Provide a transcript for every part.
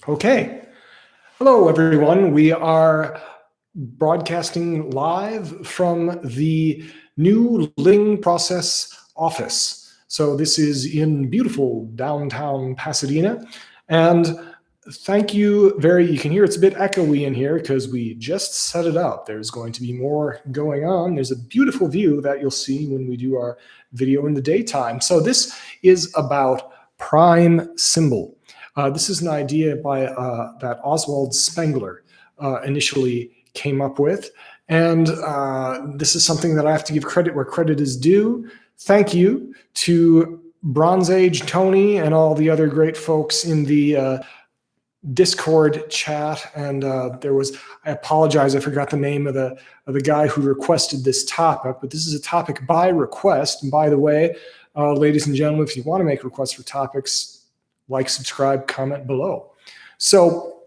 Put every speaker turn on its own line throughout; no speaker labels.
Okay. Hello, everyone. We are broadcasting live from the new Living Process office. So this is in beautiful downtown Pasadena. And thank you you can hear it's a bit echoey in here because we just set it up. There's going to be more going on. There's a beautiful view that you'll see when we do our video in the daytime. So this is about prime symbol. This is an idea by that Oswald Spengler initially came up with. And this is something that I have to give credit where credit is due. Thank you to Bronze Age Tony and all the other great folks in the Discord chat. And I apologize, I forgot the name of the guy who requested this topic, but this is a topic by request. And by the way, ladies and gentlemen, if you want to make requests for topics, like, subscribe, comment below. So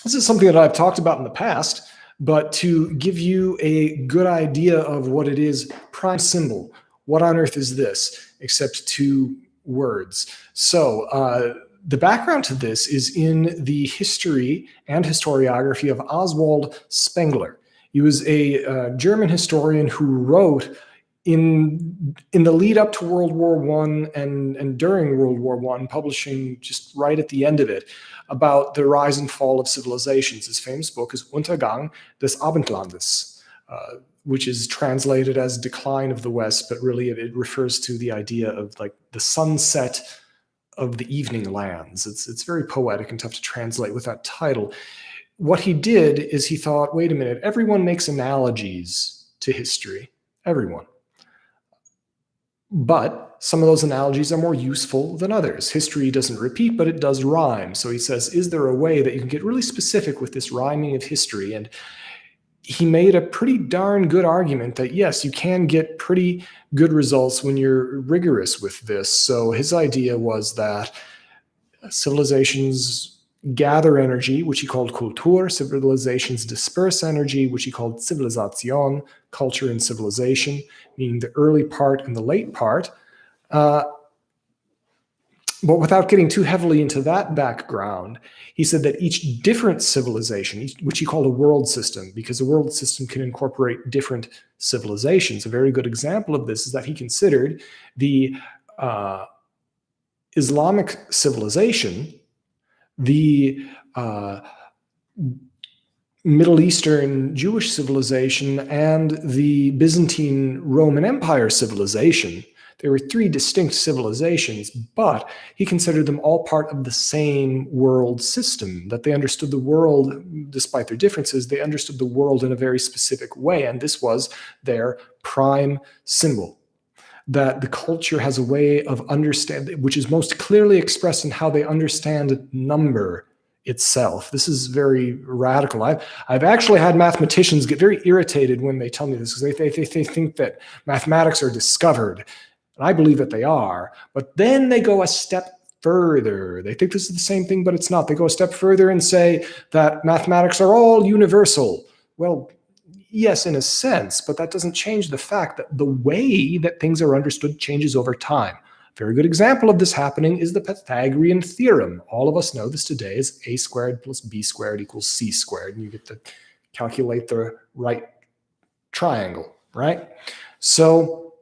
this is something that I've talked about in the past, but to give you a good idea of what it is, prime symbol, what on earth is this except two words? So the background to this is in the history and historiography of Oswald Spengler. He was a German historian who wrote in the lead up to World War I and during World War I, publishing just right at the end of it, about the rise and fall of civilizations. His famous book is Untergang des Abendlandes, which is translated as Decline of the West, but really it refers to the idea of like the sunset of the evening lands. It's very poetic and tough to translate with that title. What he did is he thought, wait a minute, everyone makes analogies to history, everyone. But some of those analogies are more useful than others. History doesn't repeat, but it does rhyme. So he says, is there a way that you can get really specific with this rhyming of history? And he made a pretty darn good argument that, yes, you can get pretty good results when you're rigorous with this. So his idea was that civilizations gather energy, which he called Kultur. Civilizations disperse energy, which he called Zivilisation, culture and civilization, meaning the early part and the late part. But without getting too heavily into that background, he said that each different civilization, which he called a world system, because a world system can incorporate different civilizations. A very good example of this is that he considered the Islamic civilization, the Middle Eastern Jewish civilization, and the Byzantine Roman Empire civilization. There were three distinct civilizations, but he considered them all part of the same world system, that they understood the world, despite their differences, they understood the world in a very specific way, and this was their prime symbol. That the culture has a way of understanding, which is most clearly expressed in how they understand number itself. This is very radical. I've actually had mathematicians get very irritated when they tell me this, because they think that mathematics are discovered. And I believe that they are, but then they go a step further. They think this is the same thing, but it's not. They go a step further and say that mathematics are all universal. Well, yes, in a sense, but that doesn't change the fact that the way that things are understood changes over time. A very good example of this happening is the Pythagorean Theorem. All of us know this today is a squared plus b squared equals c squared, and you get to calculate the right triangle, right? So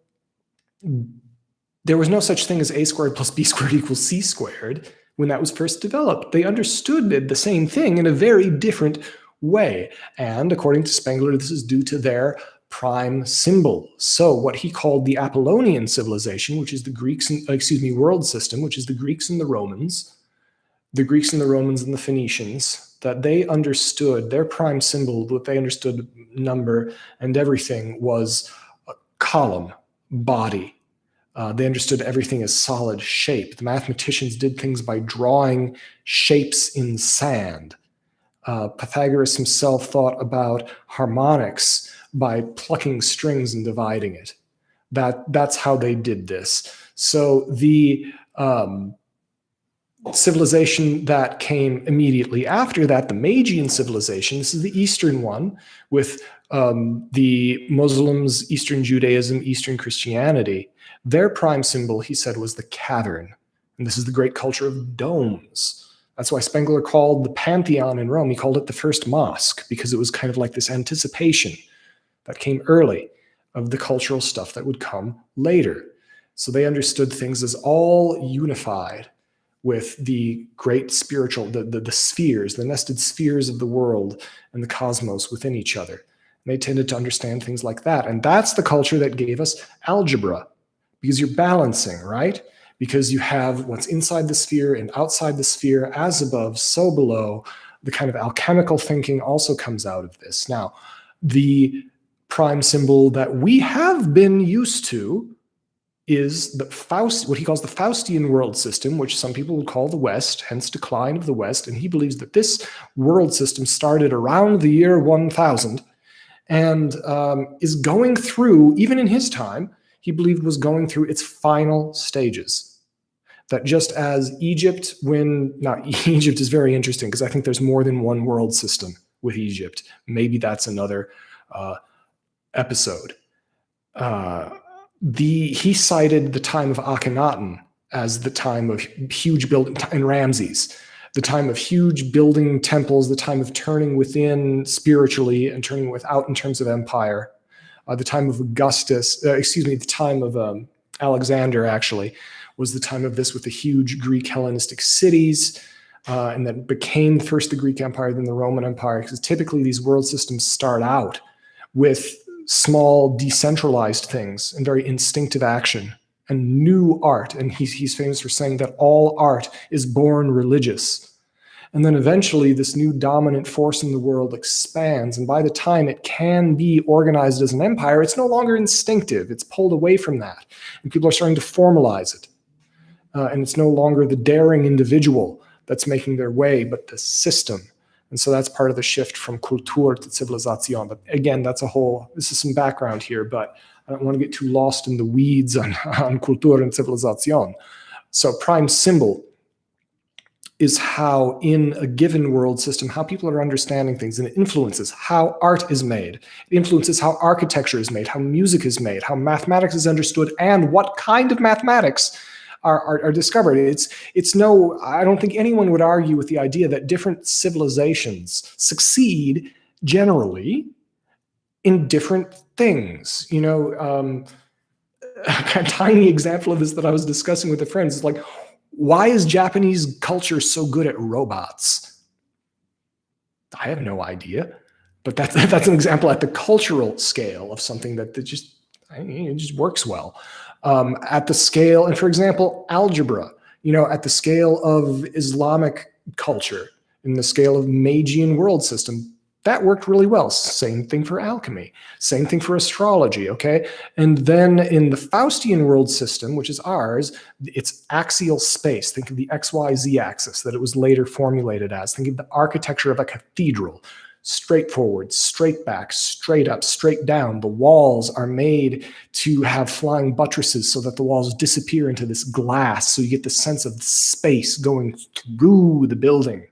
there was no such thing as a squared plus b squared equals c squared when that was first developed. They understood the same thing in a very different way. And according to Spengler, this is due to their prime symbol. So what he called the Apollonian Civilization, which is the Greeks, world system, which is the Greeks and the Romans and the Phoenicians, that they understood their prime symbol, that they understood number and everything was a column, body. They understood everything as solid shape. The mathematicians did things by drawing shapes in sand. Pythagoras himself thought about harmonics by plucking strings and dividing it. That's how they did this. So the civilization that came immediately after that, the Magian civilization, this is the Eastern one, with the Muslims, Eastern Judaism, Eastern Christianity. Their prime symbol, he said, was the cavern. And this is the great culture of domes. That's why Spengler called the Pantheon in Rome, he called it the first mosque, because it was kind of like this anticipation that came early of the cultural stuff that would come later. So they understood things as all unified with the great spiritual, the spheres, the nested spheres of the world and the cosmos within each other. And they tended to understand things like that. And that's the culture that gave us algebra, because you're balancing, right? Because you have what's inside the sphere and outside the sphere, as above, so below. The kind of alchemical thinking also comes out of this. Now, the prime symbol that we have been used to is the what he calls the Faustian world system, which some people would call the West, hence decline of the West. And he believes that this world system started around the year 1000 and is going through, even in his time, he believed was going through its final stages. That just as Egypt, Egypt is very interesting, because I think there's more than one world system with Egypt. Maybe that's another episode. He cited the time of Akhenaten as the time of huge building, and Ramses, the time of huge building temples, the time of turning within spiritually and turning without in terms of empire, the time of the time of Alexander actually was the time of this, with the huge Greek Hellenistic cities, and that became first the Greek Empire, then the Roman Empire, because typically these world systems start out with small decentralized things and very instinctive action and new art. And he's famous for saying that all art is born religious. And then eventually this new dominant force in the world expands. And by the time it can be organized as an empire, it's no longer instinctive. It's pulled away from that. And people are starting to formalize it. And it's no longer the daring individual that's making their way, but the system. And so that's part of the shift from Kultur to Civilization. But again, this is some background here, but I don't want to get too lost in the weeds on Kultur and Civilization. So prime symbol is how in a given world system, how people are understanding things, and it influences how art is made. It influences how architecture is made, how music is made, how mathematics is understood, and what kind of mathematics are discovered. I don't think anyone would argue with the idea that different civilizations succeed generally in different things. A tiny example of this that I was discussing with a friend is like, why is Japanese culture so good at robots? I have no idea, but that's an example at the cultural scale of something that just works well. At the scale, and for example, algebra, at the scale of Islamic culture, in the scale of Magian world system, that worked really well. Same thing for alchemy, same thing for astrology, okay? And then in the Faustian world system, which is ours, it's axial space. Think of the XYZ axis that it was later formulated as. Think of the architecture of a cathedral. Straight forward, straight back, straight up, straight down. The walls are made to have flying buttresses so that the walls disappear into this glass, so you get the sense of space going through the building.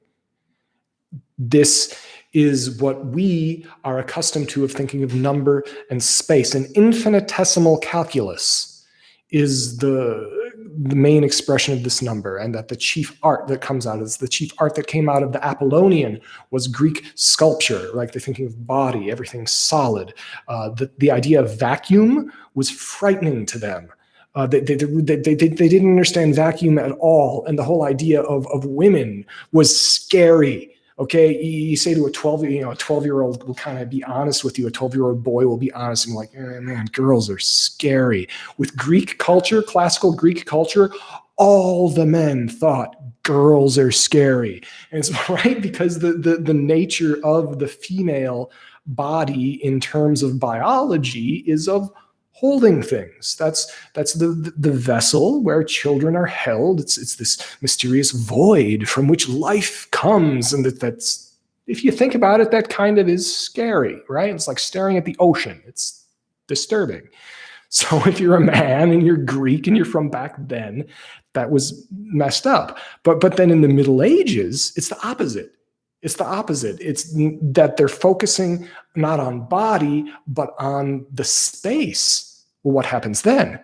This is what we are accustomed to of thinking of number and space. An infinitesimal calculus is the main expression of this number, and that the chief art that comes out is the chief art that came out of the Apollonian was Greek sculpture, like they're thinking of body, everything solid. The idea of vacuum was frightening to them. They didn't understand vacuum at all, and the whole idea of women was scary. Okay, you say to a 12-year-old will kind of be honest with you. A 12-year-old boy will be honest and be like, man, girls are scary. With Greek culture, classical Greek culture, all the men thought girls are scary. And it's right, because the nature of the female body in terms of biology is of holding things. That's the vessel where children are held. It's this mysterious void from which life comes, and that's, if you think about it, that kind of is scary, right? It's like staring at the ocean. It's disturbing. So if you're a man and you're Greek and you're from back then, that was messed up. But then in the Middle Ages, it's the opposite. It's the opposite. It's that they're focusing not on body, but on the space. Well, what happens then?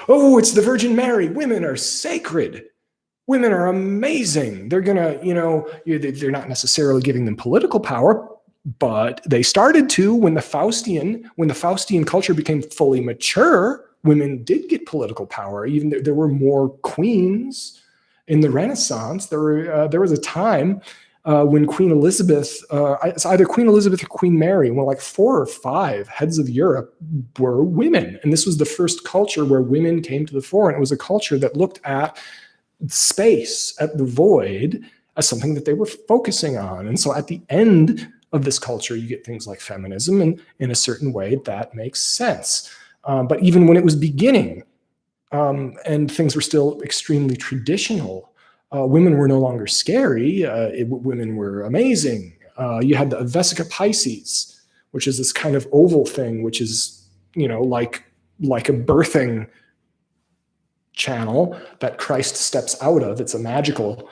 Oh, it's the Virgin Mary. Women are sacred. women are amazing. They're gonna, they're not necessarily giving them political power, but they started to when the Faustian culture became fully mature. Women did get political power. Even there were more queens in the Renaissance. There was a time when Queen Elizabeth, it's either Queen Elizabeth or Queen Mary, when like 4 or 5 heads of Europe were women. And this was the first culture where women came to the fore. And it was a culture that looked at space, at the void, as something that they were focusing on. And so at the end of this culture, you get things like feminism, and in a certain way that makes sense. But even when it was beginning, and things were still extremely traditional, women were no longer scary. Women were amazing. You had the Vesica Pisces, which is this kind of oval thing, which is, like a birthing channel that Christ steps out of. It's a magical,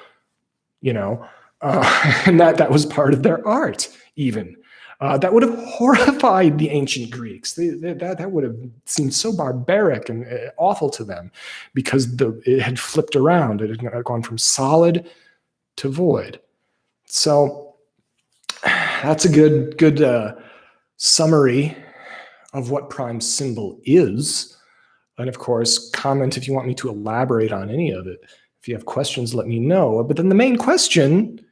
and that was part of their art, even. That would have horrified the ancient Greeks. That would have seemed so barbaric and awful to them, because it had flipped around. It had gone from solid to void. So that's a good summary of what prime symbol is. And of course, comment if you want me to elaborate on any of it. If you have questions, let me know. But then the main question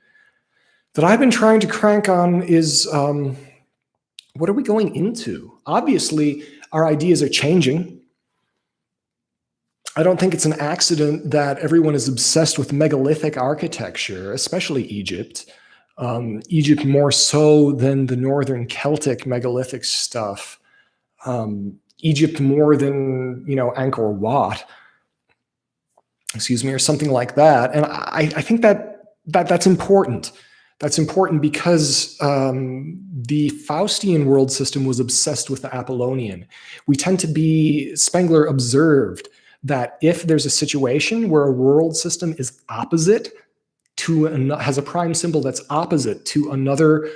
that I've been trying to crank on is, what are we going into? Obviously, our ideas are changing. I don't think it's an accident that everyone is obsessed with megalithic architecture, especially Egypt. Egypt more so than the northern Celtic megalithic stuff. Egypt more than, Angkor Wat, or something like that. And I think that's important. That's important because the Faustian world system was obsessed with the Apollonian. We tend to be, Spengler observed that if there's a situation where a world system is opposite to, has a prime symbol that's opposite to another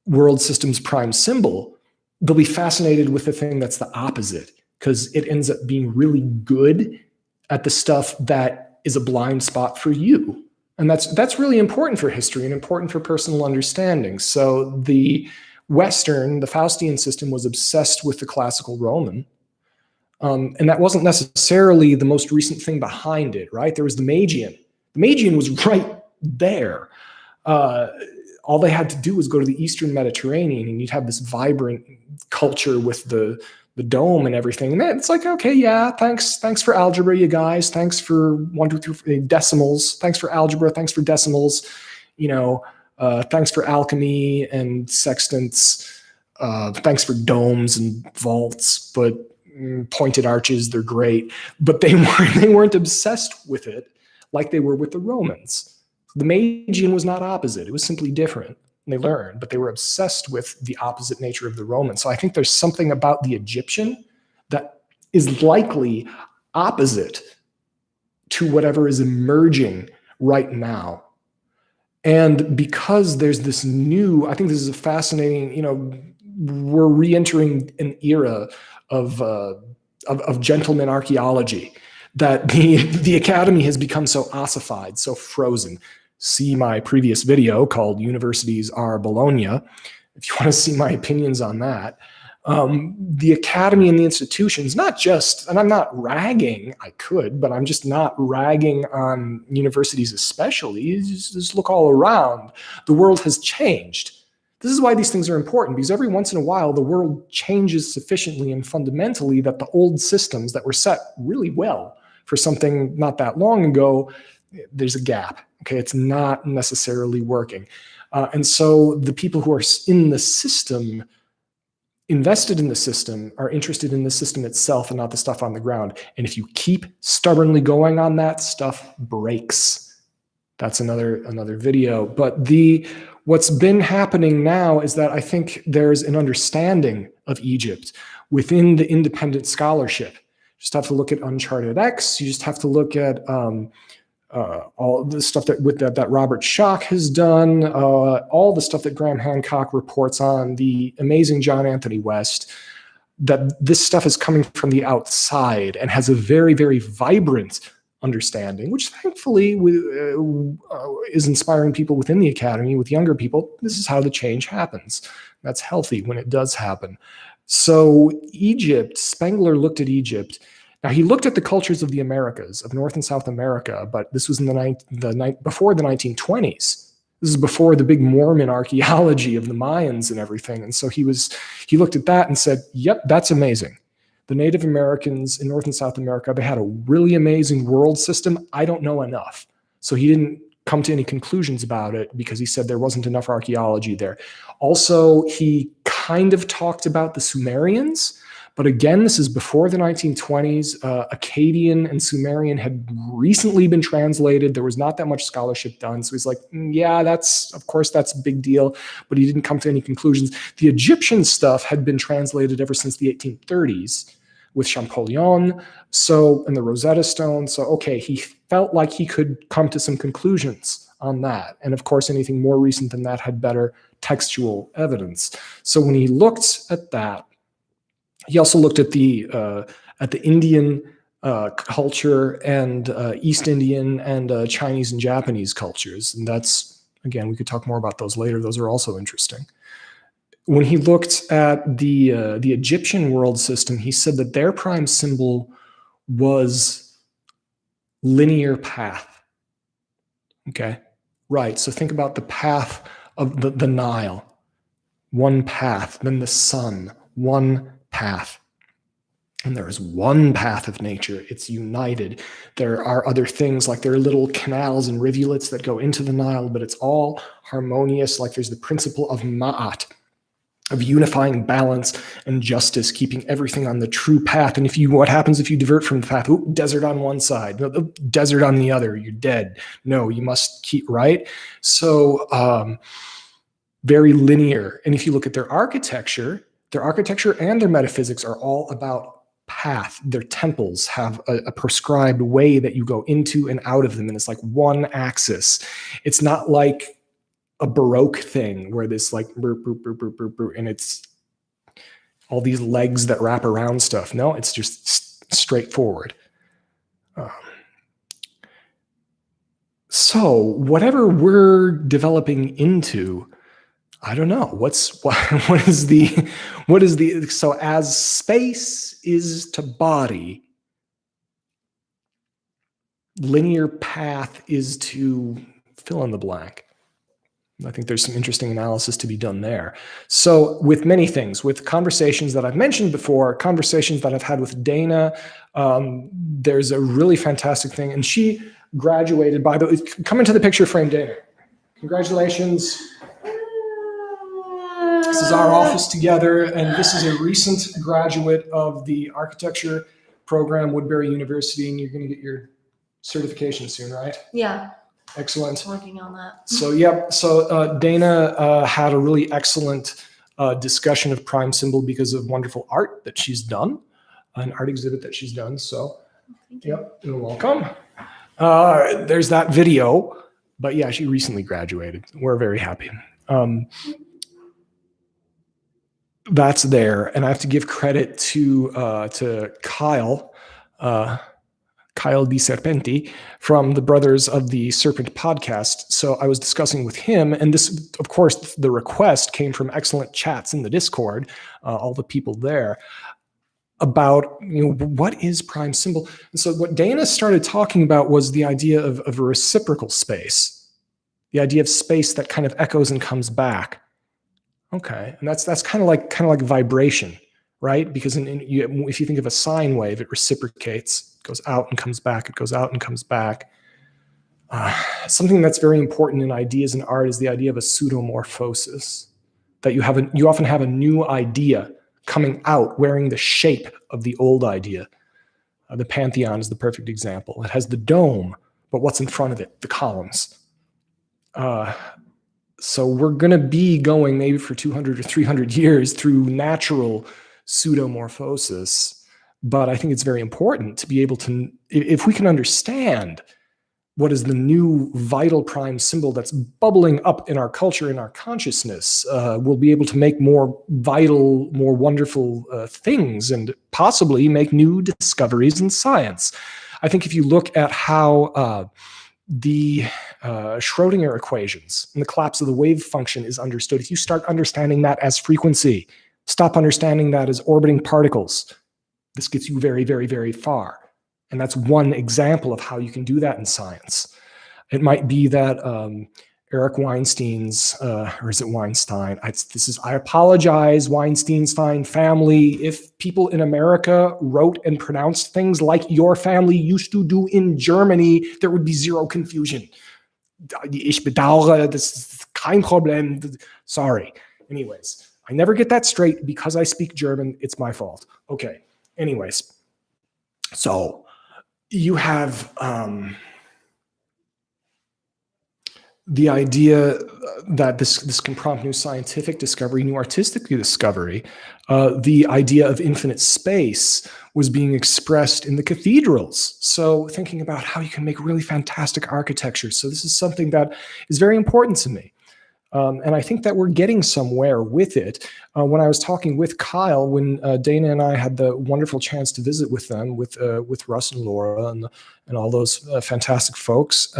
world system's prime symbol, they'll be fascinated with the thing that's the opposite, because it ends up being really good at the stuff that is a blind spot for you. And that's really important for history and important for personal understanding. So the Faustian system was obsessed with the classical Roman. And that wasn't necessarily the most recent thing behind it, right? There was the Magian. The Magian was right there. All they had to do was go to the Eastern Mediterranean, and you'd have this vibrant culture with the dome and everything. And it's like, okay, yeah, thanks for algebra, you guys. Thanks for 1, 2, 3 decimals. Thanks for algebra. Thanks for decimals. Thanks for alchemy and sextants. Thanks for domes and vaults, but pointed arches, they're great. But they weren't obsessed with it like they were with the Romans. The Magian was not opposite. It was simply different. And they learned, but they were obsessed with the opposite nature of the Romans. So I think there's something about the Egyptian that is likely opposite to whatever is emerging right now. And because there's this I think this is a fascinating, we're re-entering an era of gentleman archaeology, that the academy has become so ossified, so frozen. See my previous video called Universities Are Bologna, if you want to see my opinions on that. The academy and the institutions, not just, and I'm not ragging, I could, but I'm just not ragging on universities especially. You just look all around. The world has changed. This is why these things are important, because every once in a while, the world changes sufficiently and fundamentally that the old systems that were set really well for something not that long ago, there's a gap. Okay, it's not necessarily working. And so the people who are in the system, invested in the system, are interested in the system itself and not the stuff on the ground. And if you keep stubbornly going on that, stuff breaks. That's another video. But what's been happening now is that I think there's an understanding of Egypt within the independent scholarship. You just have to look at Uncharted X. You just have to look at all the stuff that Robert Schoch has done, all the stuff that Graham Hancock reports on, the amazing John Anthony West, that this stuff is coming from the outside and has a very, very vibrant understanding, which thankfully is inspiring people within the academy, with younger people. This is how the change happens. That's healthy when it does happen. So Egypt, Spengler looked at Egypt. Now, he looked at the cultures of the Americas, of North and South America, but this was in before the 1920s. This is before the big Mormon archaeology of the Mayans and everything. And so he looked at that and said, yep, that's amazing. The Native Americans in North and South America, they had a really amazing world system. I don't know enough. So he didn't come to any conclusions about it because he said there wasn't enough archaeology there. Also, he kind of talked about the Sumerians, but again, this is before the 1920s. Akkadian and Sumerian had recently been translated. There was not that much scholarship done. So he's like, yeah, of course, that's a big deal, but he didn't come to any conclusions. The Egyptian stuff had been translated ever since the 1830s with Champollion, and the Rosetta Stone. So, okay, he felt like he could come to some conclusions on that. And of course, anything more recent than that had better textual evidence. So when he looked at that, he also looked at the Indian culture and East Indian and Chinese and Japanese cultures. And that's, again, we could talk more about those later. Those are also interesting. When he looked at the Egyptian world system, he said that their prime symbol was linear path. Okay, right. So think about the path of the Nile. One path, then the sun, one path. And there is one path of nature. It's united. There are other things, like there are little canals and rivulets that go into the Nile, but it's all harmonious. Like there's the principle of Ma'at, of unifying balance and justice, keeping everything on the true path. And what happens if you divert from the path? Ooh, desert on one side, no, desert on the other, you're dead. No, you must keep right. So very linear. And if you look at their architecture and their metaphysics are all about path. Their temples have a prescribed way that you go into and out of them. And it's like one axis. It's not like a Baroque thing where this like and it's all these legs that wrap around stuff. No, it's just straightforward. So whatever we're developing into, I don't know what is the so as space is to body, linear path is to fill in the blank. I think there's some interesting analysis to be done there. So with many things, with conversations that I've mentioned before, conversations that I've had with Dana, there's a really fantastic thing. And she graduated, by the way, come into the picture frame, Dana. Congratulations. This is our office together, and this is a recent graduate of the architecture program, Woodbury University, and you're going to get your certification soon, right?
Yeah.
Excellent.
Working on that.
So, yep. So Dana had a really excellent discussion of prime symbol because of wonderful art that she's done, an art exhibit that she's done. So, yep, you're welcome. There's that video, but yeah, she recently graduated. We're very happy. That's there, and I have to give credit to Kyle. Kyle Di Serpenti from the Brothers of the Serpent podcast. So I was discussing with him, and this, of course, the request came from excellent chats in the Discord, all the people there, about what is prime symbol. And so what Dana started talking about was the idea of a reciprocal space, the idea of space that kind of echoes and comes back. Okay, and that's kind of like vibration, right? Because if you think of a sine wave, it reciprocates. Goes out and comes back. It goes out and comes back. Something that's very important in ideas and art is the idea of a pseudomorphosis. That you often have a new idea coming out wearing the shape of the old idea. The Pantheon is the perfect example. It has the dome, but what's in front of it? The columns. So we're going to be going maybe for 200 or 300 years through natural pseudomorphosis. But I think it's very important to be able to, if we can understand what is the new vital prime symbol that's bubbling up in our culture, in our consciousness, we'll be able to make more vital, more wonderful things and possibly make new discoveries in science. I think if you look at how the Schrodinger equations and the collapse of the wave function is understood, if you start understanding that as frequency, stop understanding that as orbiting particles, this gets you very, very, very far. And that's one example of how you can do that in science. It might be that Eric Weinstein's, or is it Weinstein? I apologize, Weinstein's fine family. If people in America wrote and pronounced things like your family used to do in Germany, there would be zero confusion. Ich bedauere, das ist kein Problem. Sorry. Anyways, I never get that straight because I speak German. It's my fault. Okay. Anyways, so you have the idea that this can prompt new scientific discovery, new artistic discovery. The idea of infinite space was being expressed in the cathedrals. So thinking about how you can make really fantastic architecture. So this is something that is very important to me. And I think that we're getting somewhere with it. When I was talking with Kyle, when Dana and I had the wonderful chance to visit with them, with Russ and Laura and all those fantastic folks,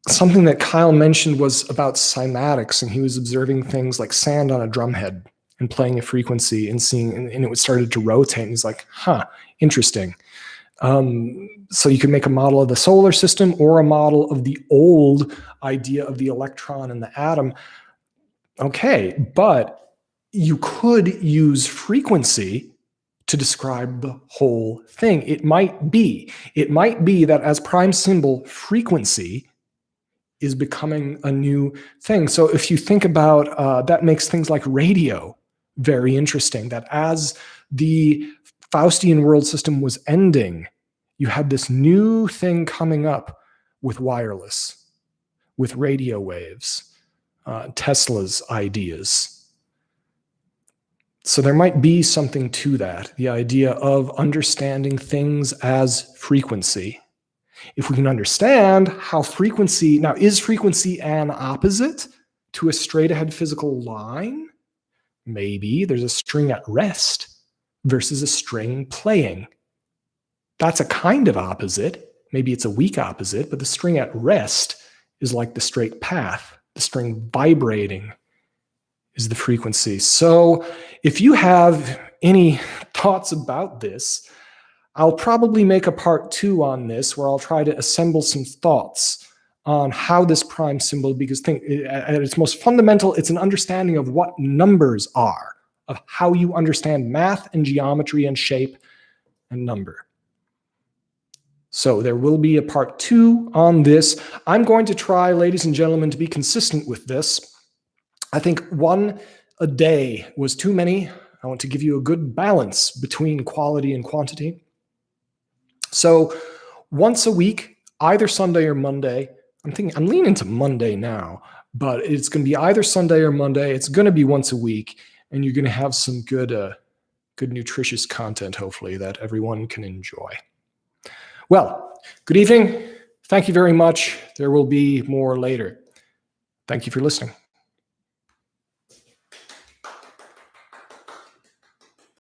something that Kyle mentioned was about cymatics, and he was observing things like sand on a drumhead and playing a frequency and seeing, and it started to rotate. And he's like, huh, interesting. So you can make a model of the solar system or a model of the old idea of the electron and the atom. Okay, but you could use frequency to describe the whole thing. It might be that as prime symbol, frequency is becoming a new thing. So if you think about that, makes things like radio very interesting, that as the Faustian world system was ending, you had this new thing coming up with wireless, with radio waves, Tesla's ideas. So there might be something to that, the idea of understanding things as frequency. If we can understand how frequency, now is frequency an opposite to a straight ahead physical line? Maybe there's a string at rest versus a string playing. That's a kind of opposite. Maybe it's a weak opposite, but the string at rest is like the straight path. The string vibrating is the frequency. So if you have any thoughts about this, I'll probably make a part 2 on this where I'll try to assemble some thoughts on how this prime symbol, because at its most fundamental, it's an understanding of what numbers are, of how you understand math and geometry and shape and number. So there will be a part 2 on this. I'm going to try, ladies and gentlemen, to be consistent with this. I think 1 a day was too many. I want to give you a good balance between quality and quantity. So once a week, either Sunday or Monday. I'm leaning to Monday now, but it's going to be either Sunday or Monday. It's going to be once a week, and you're going to have some good nutritious content, hopefully, that everyone can enjoy. Well, good evening. Thank you very much. There will be more later. Thank you for listening.